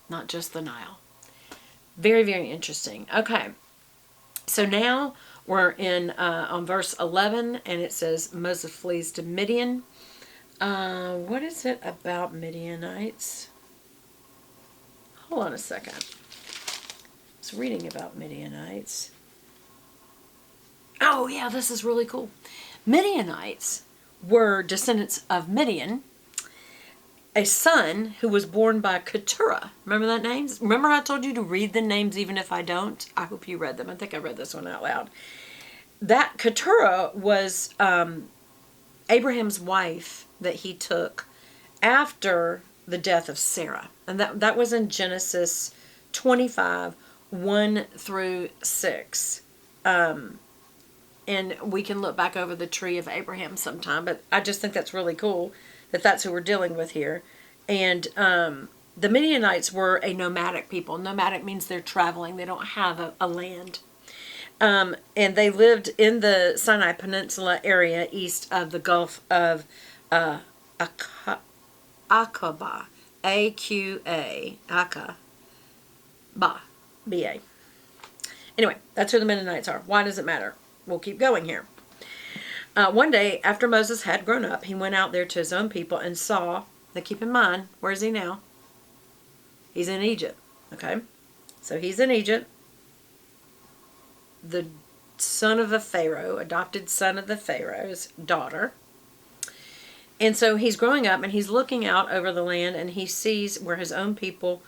not just the Nile. Very, very interesting. Okay, so now we're in on verse 11, and it says Moses flees to Midian. What is it about Midianites? Hold on a second. I was reading about Midianites. Oh, yeah, this is really cool. Midianites were descendants of Midian, a son who was born by Keturah. Remember that name? Remember I told you to read the names even if I don't? I hope you read them. I think I read this one out loud. That Keturah was Abraham's wife that he took after the death of Sarah. And that was in Genesis 25, 1 through 6. And we can look back over the tree of Abraham sometime, but I just think that's really cool that that's who we're dealing with here. And the Midianites were a nomadic people. Nomadic means they're traveling. They don't have a land. And they lived in the Sinai Peninsula area east of the Gulf of Aqaba. A-Q-A. Aqaba. B-A. Anyway, that's who the Midianites are. Why does it matter? We'll keep going here. One day, after Moses had grown up, he went out there to his own people and saw, now keep in mind, where is he now? He's in Egypt, okay? So he's in Egypt, the son of a Pharaoh, adopted son of the Pharaoh's daughter. And so he's growing up and he's looking out over the land and he sees where his own people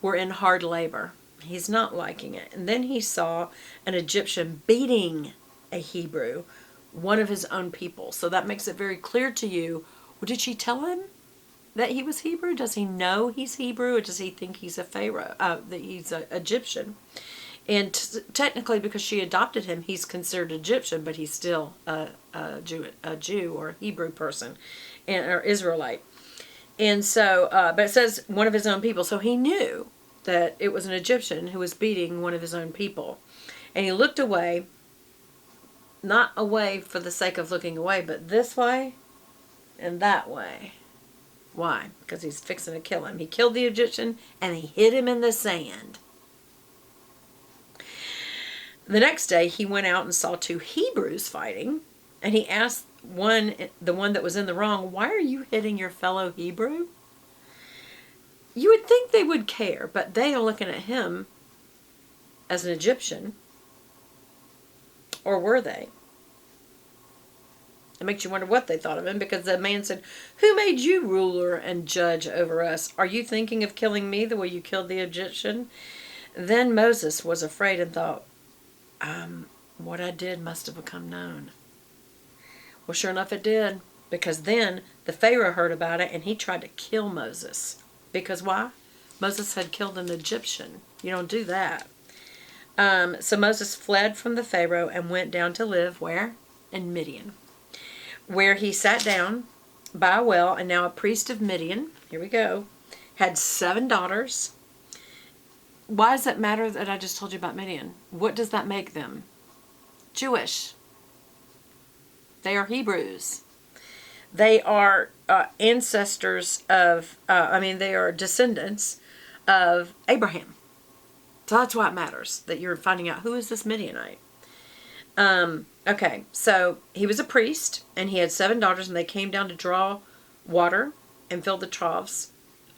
were in hard labor. He's not liking it. And then he saw an Egyptian beating a Hebrew, one of his own people. So that makes it very clear to you, well, did she tell him that he was Hebrew? Does he know he's Hebrew, or does he think he's a Pharaoh, that he's an Egyptian? And technically, because she adopted him, he's considered Egyptian, but he's still a Jew or Hebrew person, or Israelite. And so, but it says one of his own people. So he knew that it was an Egyptian who was beating one of his own people. And he looked away, not away for the sake of looking away, but this way and that way. Why? Because he's fixing to kill him. He killed the Egyptian and he hid him in the sand. The next day he went out and saw two Hebrews fighting, and he asked the one that was in the wrong, why are you hitting your fellow Hebrew? You would think they would care, but they are looking at him as an Egyptian. Or were they? It makes you wonder what they thought of him, because the man said, who made you ruler and judge over us? Are you thinking of killing me the way you killed the Egyptian? Then Moses was afraid and thought, what I did must have become known. Well, sure enough it did, because then the Pharaoh heard about it and he tried to kill Moses. Because why? Moses had killed an Egyptian. You don't do that. So Moses fled from the Pharaoh and went down to live where? In Midian, where he sat down by a well, and now a priest of Midian, here we go, had 7 daughters. Why does that matter that I just told you about Midian? What does that make them? Jewish. They are Hebrews. They are ancestors of, they are descendants of Abraham. So that's why it matters that you're finding out who is this Midianite. Okay, so he was a priest, and he had 7 daughters, and they came down to draw water and fill the troughs,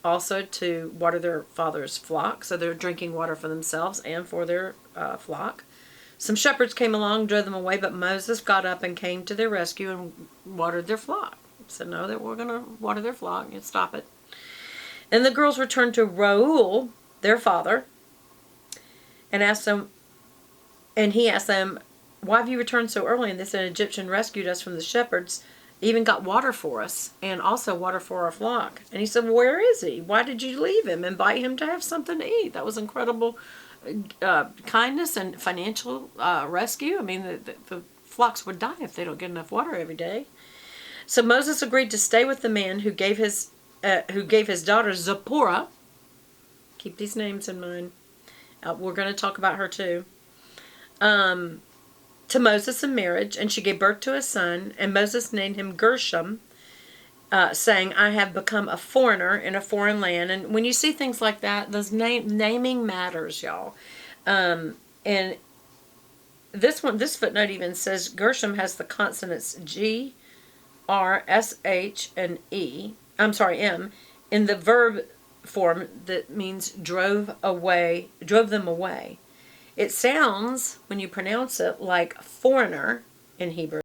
also to water their father's flock. So they're drinking water for themselves and for their flock. Some shepherds came along, drove them away, but Moses got up and came to their rescue and watered their flock. Said, no, that we're going to water their flock and stop it. And the girls returned to Reuel, their father, and he asked them, why have you returned so early? And they said, an Egyptian rescued us from the shepherds, even got water for us, and also water for our flock. And he said, well, where is he? Why did you leave him? Invite him to have something to eat. That was incredible kindness and financial rescue. I mean, the flocks would die if they don't get enough water every day. So Moses agreed to stay with the man who gave his daughter Zipporah. Keep these names in mind. We're going to talk about her too. To Moses in marriage, and she gave birth to a son, and Moses named him Gershom, saying, I have become a foreigner in a foreign land. And when you see things like that, those naming matters, y'all. And this footnote even says Gershom has the consonants G, R, S, H, and E. I'm sorry, M, in the verb form that means drove them away. It sounds, when you pronounce it, like foreigner in Hebrew.